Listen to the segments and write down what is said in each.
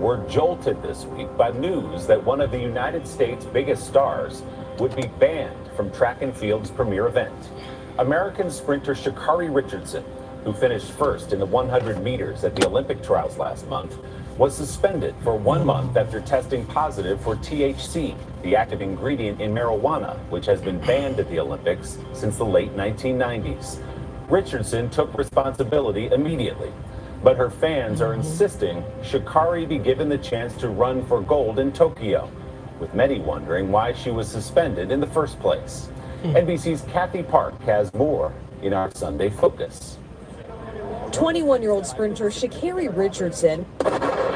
were jolted this week by news that one of the United States' biggest stars would be banned from track and field's premier event. American sprinter Shacarri Richardson, who finished first in the 100 meters at the Olympic trials last month, was suspended for 1 month after testing positive for THC, the active ingredient in marijuana, which has been banned at the Olympics since the late 1990s. Richardson took responsibility immediately, but her fans are insisting Shacarri be given the chance to run for gold in Tokyo, with many wondering why she was suspended in the first place. NBC's Kathy Park has more in our Sunday Focus. 21-year-old sprinter Shacarri Richardson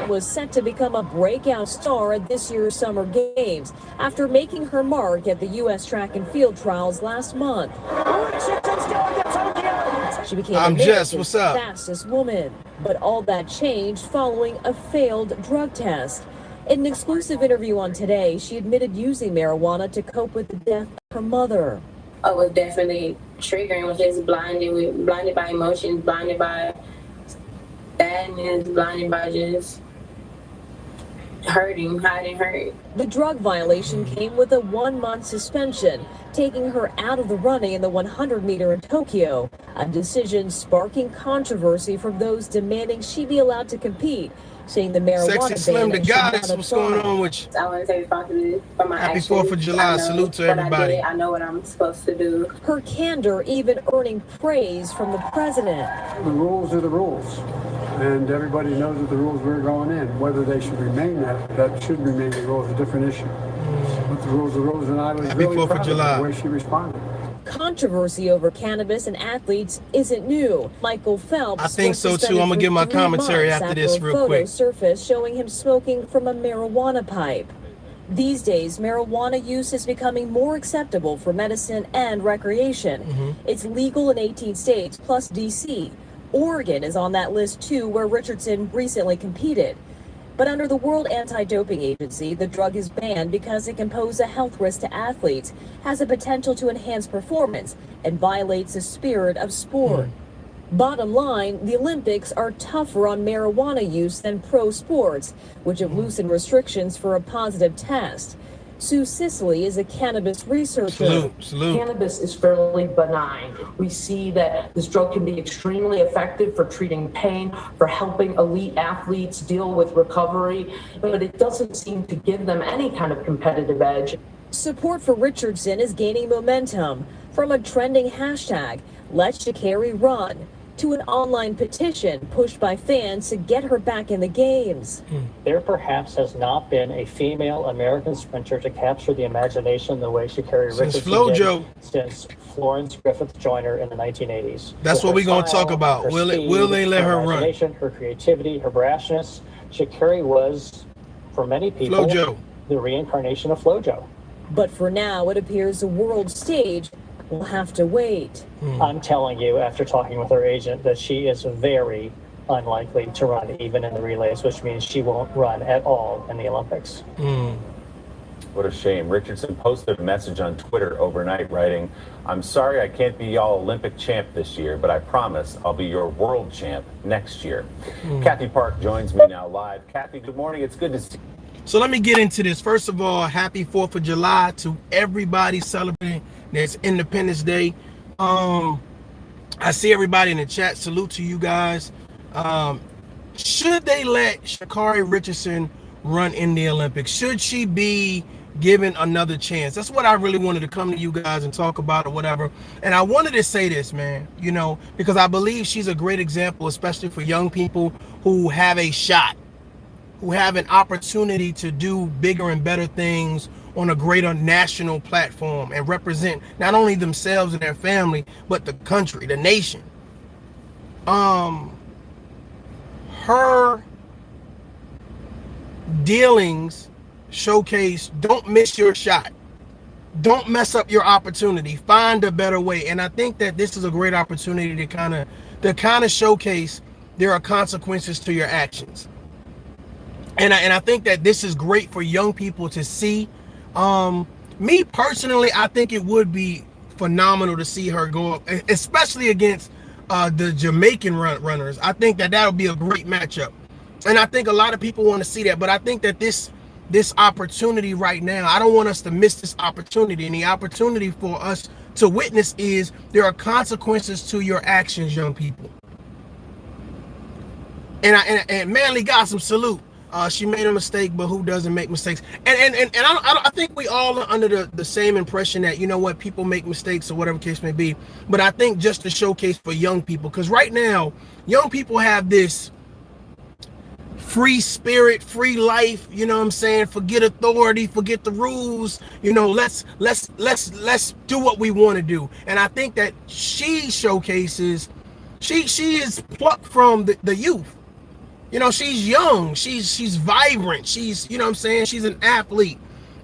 was set to become a breakout star at this year's Summer Games after making her mark at the U.S. track and field trials last month. She became America's fastest woman, but all that changed following a failed drug test. In an exclusive interview on Today, she admitted using marijuana to cope with the death of her mother. I was definitely triggering, was just blinded by emotions, blinded by sadness, blinded by just hiding hurt. The drug violation came with a 1-month suspension, taking her out of the running in the 100-meter in Tokyo, a decision sparking controversy from those demanding she be allowed to compete, saying the marijuana Sexy Slim the Goddess, what's going on with you? I want to take responsibility for my actions. Happy 4th of July, salute to everybody. I know what I'm supposed to do. Her candor even earning praise from the president. The rules are the rules, and everybody knows that the rules we're going in. Whether they should remain that should remain the rules, a different issue. But the rules are rules, and I was really proud of the way she responded. Controversy over cannabis and athletes isn't new. Michael Phelps, I think so too. I'm gonna give my commentary after this real quick. Surface showing him smoking from a marijuana pipe. These days, marijuana use is becoming more acceptable for medicine and recreation. It's legal in 18 states plus DC. Oregon is on that list too, where Richardson recently competed. But under the World Anti-Doping Agency, the drug is banned because it can pose a health risk to athletes, has a potential to enhance performance, and violates the spirit of sport. Bottom line, the Olympics are tougher on marijuana use than pro sports, which have loosened restrictions for a positive test. Sue Sicily is a cannabis researcher. Salute. Cannabis is fairly benign. We see that this drug can be extremely effective for treating pain, for helping elite athletes deal with recovery, but it doesn't seem to give them any kind of competitive edge. Support for Richardson is gaining momentum from a trending hashtag, Let Shacarri Run, to an online petition pushed by fans to get her back in the games. There perhaps has not been a female American sprinter to capture the imagination the way Shacarri Richardson did since Florence Griffith Joyner in the 1980s. That's what we're going to talk about. Will they let her run? Her creativity, her brashness. Shacarri was, for many people, the reincarnation of Flojo. But for now, it appears the world stage will have to wait. I'm telling you, after talking with her agent, that she is very unlikely to run even in the relays, which means she won't run at all in the Olympics. What a shame. Richardson posted a message on Twitter overnight writing, "I'm sorry I can't be y'all Olympic champ this year, but I promise I'll be your world champ next year." Kathy Park joins me now live. Kathy, good morning. It's good to see you. So let me get into this. First of all, happy 4th of July to everybody celebrating this Independence Day. I see everybody in the chat. Salute to you guys. Should they let Shacarri Richardson run in the Olympics? Should she be given another chance? That's what I really wanted to come to you guys and talk about or whatever. And I wanted to say this, man, you know, because I believe she's a great example, especially for young people who have a shot, who have an opportunity to do bigger and better things on a greater national platform and represent not only themselves and their family, but the country, the nation. Her dealings showcase, don't miss your shot. Don't mess up your opportunity. Find a better way. And I think that this is a great opportunity to kind of showcase there are consequences to your actions. And I think that this is great for young people to see. Me personally, I think it would be phenomenal to see her go up, especially against the Jamaican runners. I think that would be a great matchup. And I think a lot of people want to see that, but I think that this opportunity right now, I don't want us to miss this opportunity. And the opportunity for us to witness is there are consequences to your actions, young people. And Manly got some salute. She made a mistake, but who doesn't make mistakes? And I think we all are under the same impression that, you know what, people make mistakes or whatever case may be. But I think just to showcase for young people, because right now, young people have this free spirit, free life, you know what I'm saying? Forget authority, forget the rules, you know, let's do what we want to do. And I think that she showcases, she is plucked from the youth. You know, she's young, she's vibrant, she's, you know what I'm saying, she's an athlete.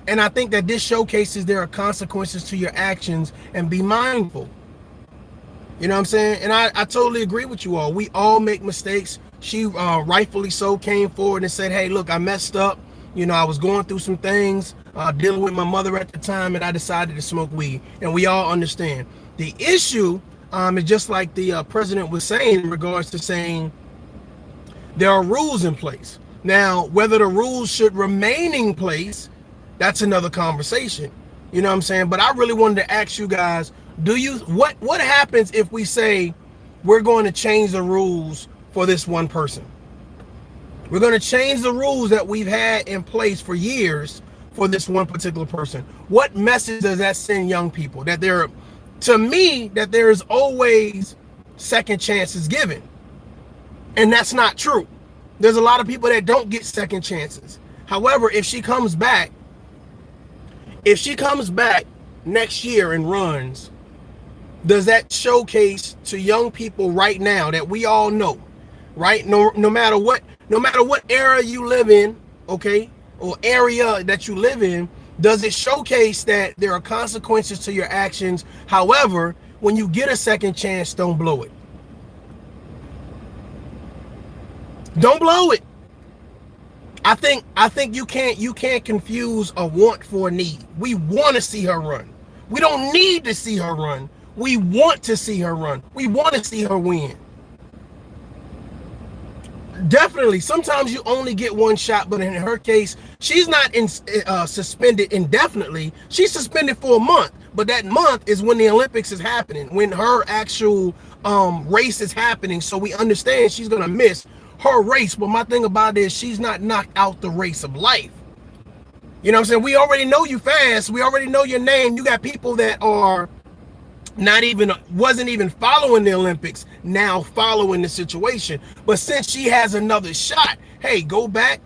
And I think that this showcases there are consequences to your actions, and be mindful. You know what I'm saying? And I totally agree with you all. We all make mistakes. She rightfully so came forward and said, hey, look, I messed up. You know, I was going through some things, dealing with my mother at the time, and I decided to smoke weed. And we all understand. The issue is just like the president was saying in regards to saying there are rules in place. Now, whether the rules should remain in place, that's another conversation. You know what I'm saying? But I really wanted to ask you guys, what happens if we say we're going to change the rules for this one person? We're going to change the rules that we've had in place for years for this one particular person. What message does that send young people? That to me, that there is always second chances given. And that's not true. There's a lot of people that don't get second chances. However, if she comes back next year and runs, does that showcase to young people right now that we all know, right? No matter what era you live in, okay, or area that you live in, does it showcase that there are consequences to your actions? However, when you get a second chance, don't blow it. Don't blow it. I think you can't confuse a want for a need. We want to see her run. We don't need to see her run. We want to see her run. We want to see her win. Definitely. Sometimes you only get one shot, but in her case, she's not suspended indefinitely. She's suspended for a month, but that month is when the Olympics is happening, when her actual race is happening. So we understand she's gonna miss her race. But my thing about it is she's not knocked out the race of life. You know what I'm saying? We already know you fast. We already know your name. You got people that are wasn't even following the Olympics, now following the situation. But since she has another shot, hey, go back,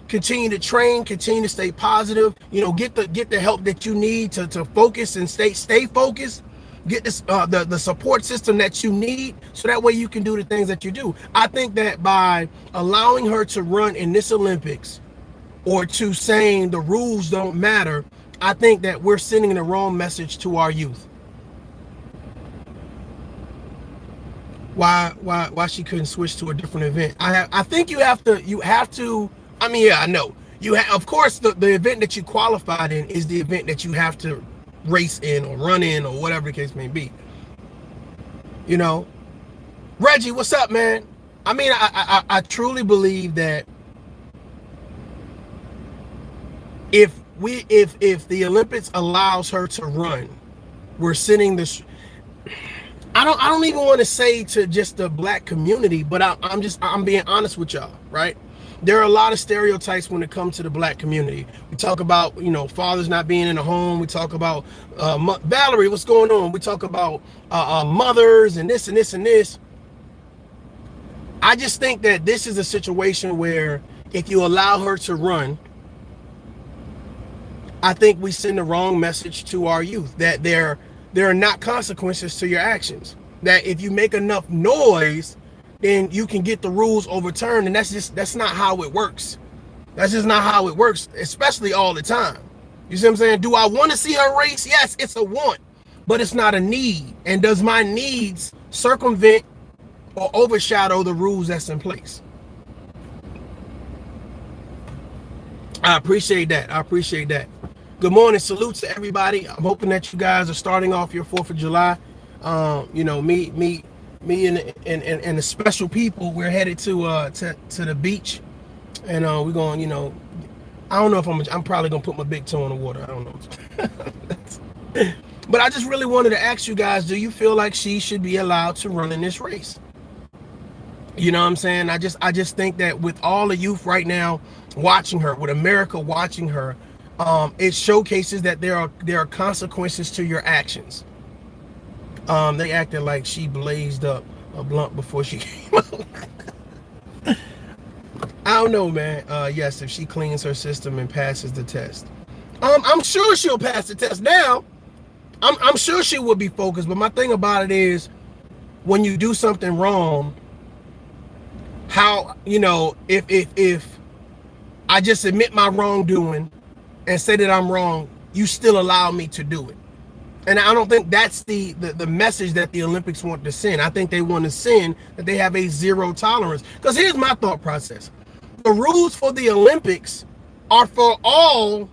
continue to train, continue to stay positive, you know, get the help that you need to focus and stay focused. Get this the support system that you need, so that way you can do the things that you do. I think that by allowing her to run in this Olympics, or to saying the rules don't matter, I think that we're sending the wrong message to our youth. Why she couldn't switch to a different event? I think you have to. I mean, yeah, I know of course the event that you qualified in is the event that you have to race in or run in or whatever the case may be. You know, Reggie, what's up, man? I mean, I truly believe that if the Olympics allows her to run, we're sending this. I don't even want to say to just the black community, but I'm being honest with y'all, right? There are a lot of stereotypes when it comes to the black community. We talk about, you know, fathers not being in the home. We talk about Valerie, what's going on? We talk about mothers and this and this and this. I just think that this is a situation where if you allow her to run, I think we send the wrong message to our youth, that there are not consequences to your actions. That if you make enough noise, then you can get the rules overturned, and that's not how it works. That's just not how it works, especially all the time. You see what I'm saying? Do I want to see her race? Yes, it's a want, but it's not a need. And does my needs circumvent or overshadow the rules that's in place? I appreciate that. I appreciate that. Good morning. Salutes to everybody. I'm hoping that you guys are starting off your 4th of July. You know, me and the special people, we're headed to the beach And we're going, you know, I don't know if I'm probably gonna put my big toe in the water. I don't know. But I just really wanted to ask you guys, do you feel like she should be allowed to run in this race? You know what I'm saying? I just think that with all the youth right now watching her, with America watching her, it showcases that there are consequences to your actions. They acted like she blazed up a blunt before she came out. I don't know, man. Yes, if she cleans her system and passes the test, I'm sure she'll pass the test. Now, I'm sure she will be focused. But my thing about it is, when you do something wrong, how, you know, if I just admit my wrongdoing and say that I'm wrong, you still allow me to do it. And I don't think that's the message that the Olympics want to send. I think they want to send that they have a zero tolerance. Because here's my thought process. The rules for the Olympics are for all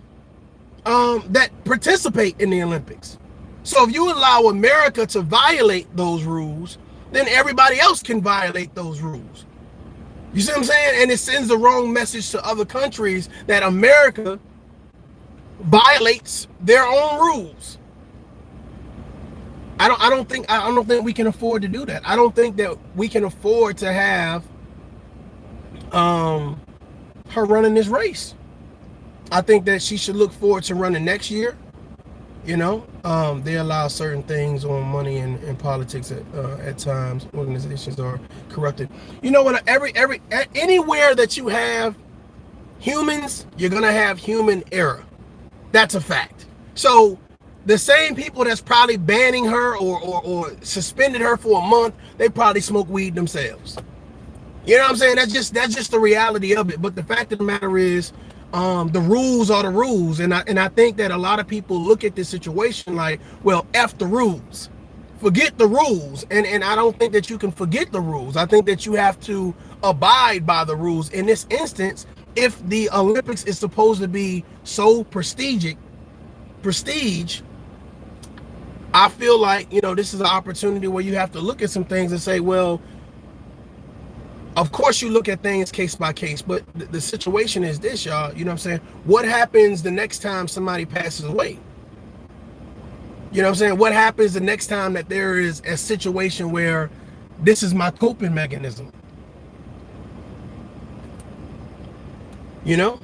that participate in the Olympics. So if you allow America to violate those rules, then everybody else can violate those rules. You see what I'm saying? And it sends the wrong message to other countries that America violates their own rules. I don't think we can afford to do that. I don't think that we can afford to have her running this race. I think that she should look forward to running next year. You know, they allow certain things on money and politics at times. Organizations are corrupted. You know what? Anywhere that you have humans, you're gonna have human error. That's a fact. So the same people that's probably banning her or suspended her for a month, they probably smoke weed themselves. You know what I'm saying? That's just the reality of it. But the fact of the matter is, the rules are the rules, and I think that a lot of people look at this situation like, well, F the rules, forget the rules, and I don't think that you can forget the rules. I think that you have to abide by the rules. In this instance, if the Olympics is supposed to be so prestige, I feel like, you know, this is an opportunity where you have to look at some things and say, well, of course you look at things case by case, but the situation is this, y'all. You know what I'm saying? What happens the next time somebody passes away? You know what I'm saying? What happens the next time that there is a situation where this is my coping mechanism? You know?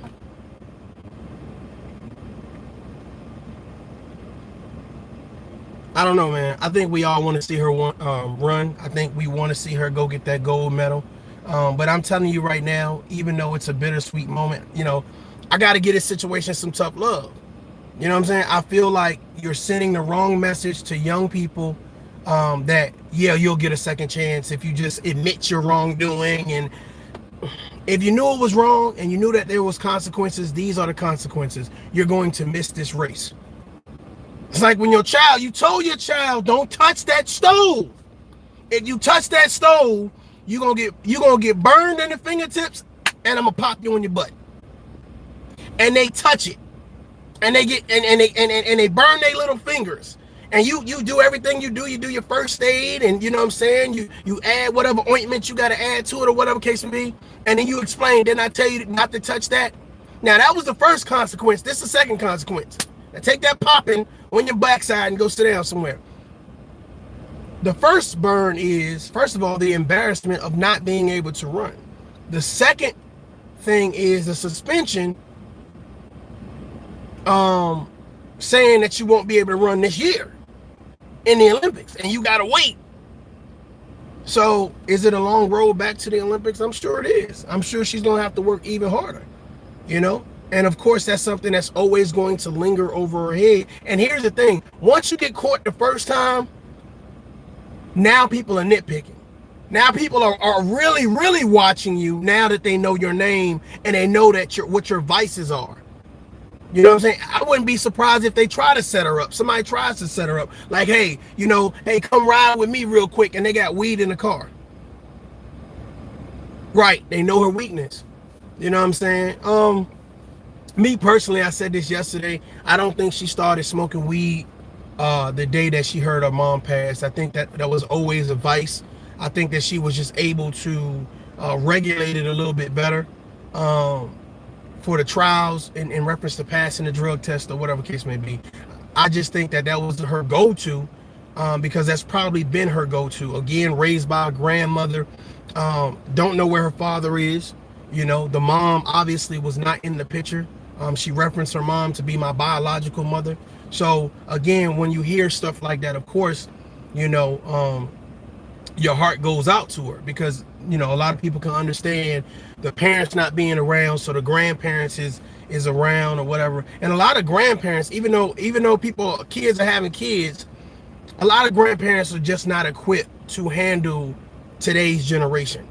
I don't know, man. I think we all want to see her run. I think we want to see her go get that gold medal. But I'm telling you right now, even though it's a bittersweet moment, you know, I got to get this situation some tough love. You know what I'm saying? I feel like you're sending the wrong message to young people that, yeah, you'll get a second chance if you just admit your wrongdoing. And if you knew it was wrong and you knew that there was consequences, these are the consequences. You're going to miss this race. It's like when you told your child, don't touch that stove. If you touch that stove, you're gonna get burned in the fingertips, and I'm gonna pop you in your butt. And they touch it, and they get and they burn their little fingers. And you do everything you do your first aid, and you know what I'm saying, you add whatever ointment you gotta add to it or whatever case may be, and then you explain, didn't I tell you not to touch that? Now that was the first consequence. This is the second consequence. Now take that popping on your backside and go sit down somewhere. The first burn is, first of all, the embarrassment of not being able to run. The second thing is the suspension, saying that you won't be able to run this year in the Olympics, and you gotta wait. So is it a long road back to the Olympics? I'm sure it is. I'm sure she's gonna have to work even harder, you know? And of course, that's something that's always going to linger over her head. And here's the thing, once you get caught the first time, now people are nitpicking. Now people are really, really watching you now that they know your name and they know that what your vices are. You know what I'm saying? I wouldn't be surprised if they try to set her up. Somebody tries to set her up. Like, hey, you know, hey, come ride with me real quick. And they got weed in the car. Right. They know her weakness. You know what I'm saying? Me personally, I said this yesterday. I don't think she started smoking weed the day that she heard her mom pass. I think that was always a vice. I think that she was just able to regulate it a little bit better. for the trials in reference to passing the drug test or whatever case may be. I just think that was her go-to, because that's probably been her go-to. Again, raised by a grandmother, don't know where her father is. You know, the mom obviously was not in the picture. She referenced her mom to be my biological mother. So again, when you hear stuff like that, of course, you know, your heart goes out to her, because, you know, a lot of people can understand the parents not being around, so the grandparents is around or whatever. And a lot of grandparents, even though kids are having kids, a lot of grandparents are just not equipped to handle today's generation.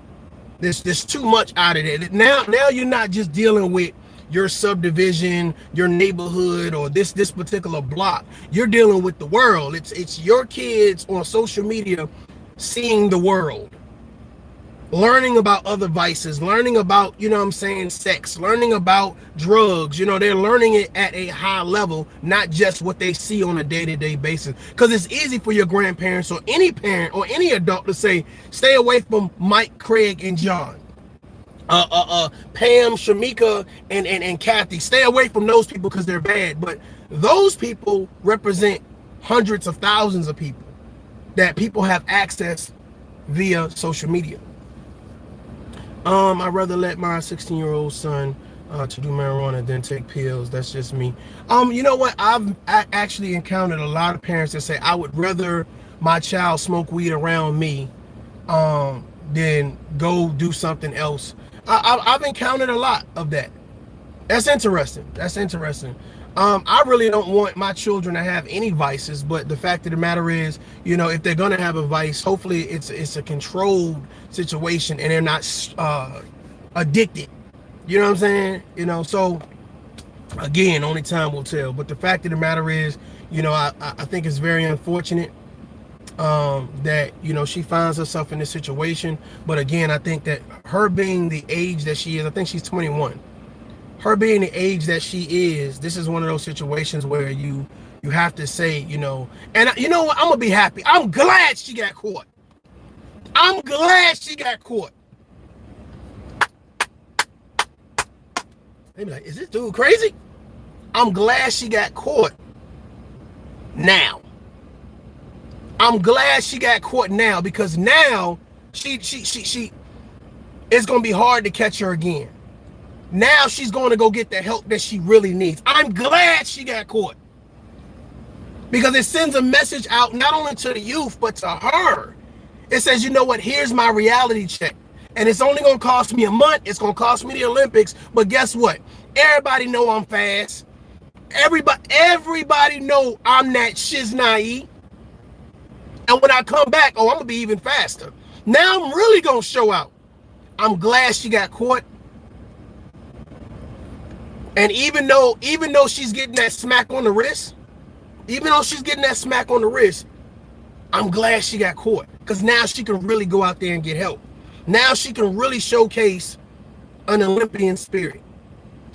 There's too much out of it. Now you're not just dealing with your subdivision, your neighborhood, or this particular block. You're dealing with the world. It's your kids on social media seeing the world, learning about other vices, learning about, you know what I'm saying, sex, learning about drugs. You know, they're learning it at a high level, not just what they see on a day-to-day basis. Because it's easy for your grandparents or any parent or any adult to say, stay away from Mike, Craig, and John. Pam, Shamika, and Kathy, stay away from those people because they're bad. But those people represent hundreds of thousands of people that people have access via social media. I'd rather let my 16-year-old son to do marijuana than take pills. That's just me. You know what? I actually encountered a lot of parents that say, I would rather my child smoke weed around me than go do something else. I've encountered a lot of that. That's interesting. I really don't want my children to have any vices, but the fact of the matter is, you know, if they're going to have a vice, hopefully it's a controlled situation and they're not addicted. You know what I'm saying? You know, so again, only time will tell. But the fact of the matter is, you know, I think it's very unfortunate that, you know, she finds herself in this situation. But again, I think that her being the age that she is, I think she's 21. Her being the age that she is, this is one of those situations where you have to say, you know, and you know what, I'm gonna be happy. I'm glad she got caught. They be like, is this dude crazy? I'm glad she got caught now. I'm glad she got caught now, because now she it's gonna be hard to catch her again. Now she's going to go get the help that she really needs. I'm glad she got caught, because it sends a message out not only to the youth but to her. It says, you know what, here's my reality check, and it's only going to cost me a month. It's going to cost me the Olympics, but guess what? Everybody know I'm fast. Everybody know I'm that shiznai. And when I come back, I'm gonna be even faster. Now I'm really gonna show out. I'm glad she got caught. And even though she's getting that smack on the wrist, I'm glad she got caught, because now she can really go out there and get help. Now she can really showcase an Olympian spirit,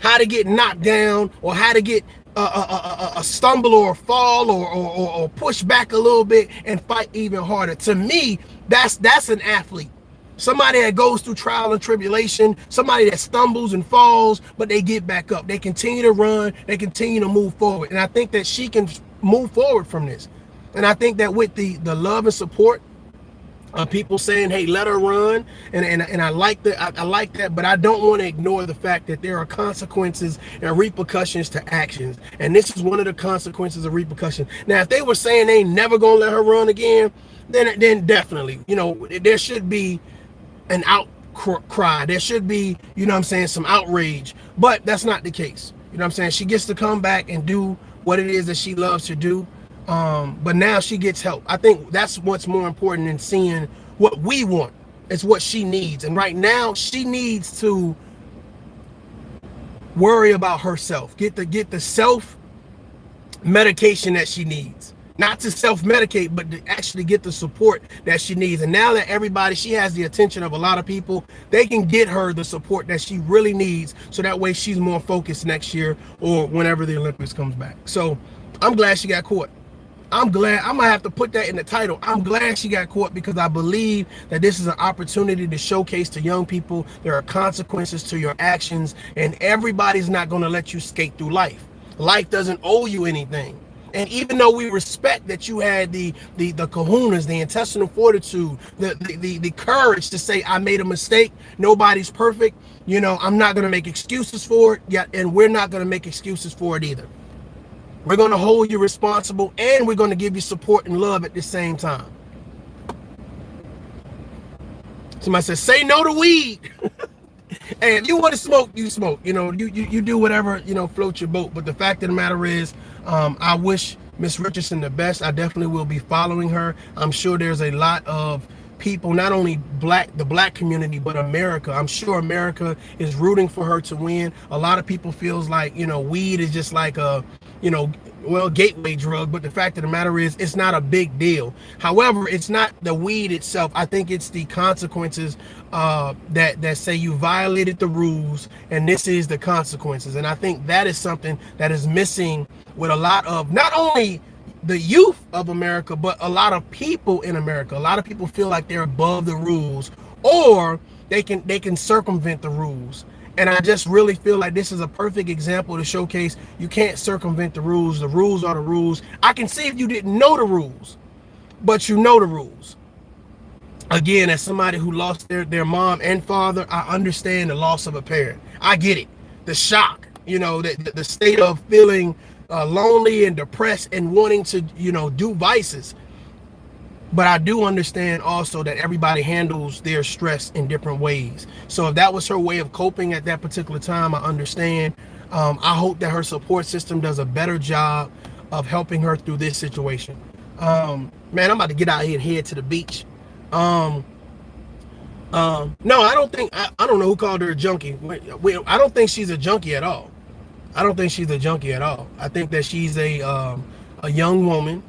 how to get knocked down, or how to get a stumble or a fall or push back a little bit and fight even harder. To me, that's an athlete. Somebody that goes through trial and tribulation, somebody that stumbles and falls, but they get back up. They continue to run, they continue to move forward. And I think that she can move forward from this. And I think that with the love and support of people saying, hey, let her run, and I like that, I like that, but I don't want to ignore the fact that there are consequences and repercussions to actions. And this is one of the consequences of repercussion. Now, if they were saying they ain't never gonna let her run again, then definitely, you know, there should be an outcry. There should be, you know what I'm saying, some outrage. But that's not the case. You know what I'm saying? She gets to come back and do what it is that she loves to do. But now she gets help. I think that's what's more important than seeing what we want. It's what she needs. And right now she needs to worry about herself. Get the self medication that she needs. Not to self-medicate, but to actually get the support that she needs. And now that she has the attention of a lot of people, they can get her the support that she really needs, so that way she's more focused next year or whenever the Olympics comes back. So I'm glad she got caught. I'm glad. I'm gonna have to put that in the title. I'm glad she got caught, because I believe that this is an opportunity to showcase to young people there are consequences to your actions, and everybody's not gonna let you skate through life. Life doesn't owe you anything. And even though we respect that you had the kahunas, the intestinal fortitude, the courage to say, I made a mistake, nobody's perfect, you know, I'm not gonna make excuses for it, yet, and we're not gonna make excuses for it either. We're gonna hold you responsible, and we're gonna give you support and love at the same time. Somebody says, say no to weed. And if you want to smoke, you smoke. You know, you do whatever, you know, float your boat. But the fact of the matter is, I wish Miss Richardson the best. I definitely will be following her. I'm sure there's a lot of people, not only the black community, but America. I'm sure America is rooting for her to win. A lot of people feels like, you know, weed is just like a, you know, well, gateway drug, but the fact of the matter is, it's not a big deal. However, it's not the weed itself. I think it's the consequences that say you violated the rules, and this is the consequences. And I think that is something that is missing with a lot of, not only the youth of America, but a lot of people in America. A lot of people feel like they're above the rules, or they can circumvent the rules. And I just really feel like this is a perfect example to showcase you can't circumvent the rules. The rules are the rules. I can see if you didn't know the rules, but you know the rules. Again, as somebody who lost their mom and father, I understand the loss of a parent. I get it. The shock, you know, the state of feeling lonely and depressed and wanting to, you know, do vices. But I do understand also that everybody handles their stress in different ways. So if that was her way of coping at that particular time, I understand. I hope that her support system does a better job of helping her through this situation. Man, I'm about to get out here and head to the beach. No, I don't think, I don't know who called her a junkie. I don't think she's a junkie at all. I don't think she's a junkie at all. I think that she's a young woman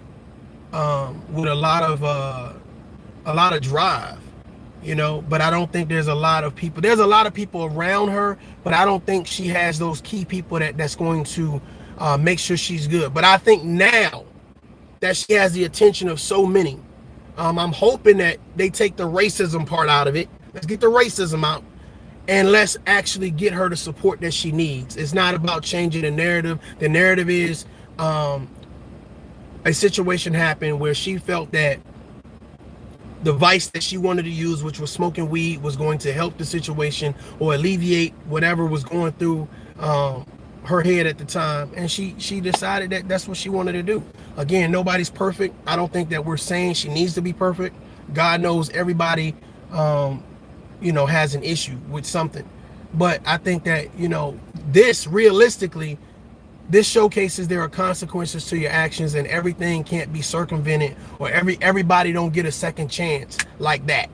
with a lot of drive, you know, but I don't think there's a lot of people around her, but I don't think she has those key people that's going to make sure she's good. But I think now that she has the attention of so many, I'm hoping that they take the racism part out of it. Let's get the racism out, and let's actually get her the support that she needs. It's not about changing the narrative. The narrative is a situation happened where she felt that the vice that she wanted to use, which was smoking weed, was going to help the situation or alleviate whatever was going through her head at the time. And she decided that that's what she wanted to do. Again, nobody's perfect. I don't think that we're saying she needs to be perfect. God knows everybody, you know, has an issue with something. But I think that, you know, this realistically, this showcases there are consequences to your actions, and everything can't be circumvented, or everybody don't get a second chance like that.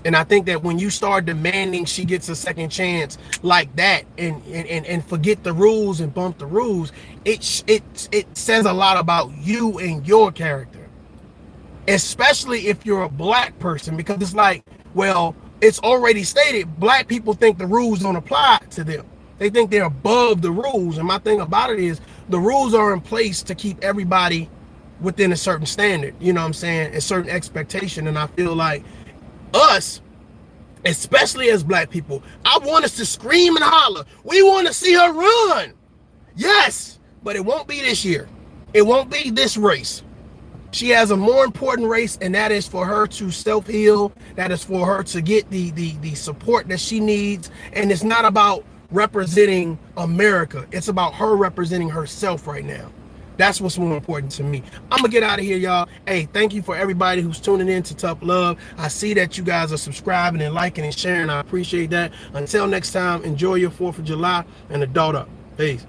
And I think that when you start demanding she gets a second chance like that, and forget the rules and bump the rules, it says a lot about you and your character, especially if you're a black person, because it's like, well, it's already stated, black people think the rules don't apply to them. They think they're above the rules. And my thing about it is, the rules are in place to keep everybody within a certain standard, you know what I'm saying, a certain expectation. And I feel like us, especially as black people, I want us to scream and holler. We want to see her run. Yes, but it won't be this year. It won't be this race. She has a more important race, and that is for her to self-heal. That is for her to get the support that she needs. And it's not about representing America. It's about her representing herself right now. That's what's more important to me. I'm gonna get out of here, y'all. Hey, thank you for everybody who's tuning in to Tough Love. I see that you guys are subscribing and liking and sharing. I appreciate that. Until next time, enjoy your 4th of July and adult up. Peace.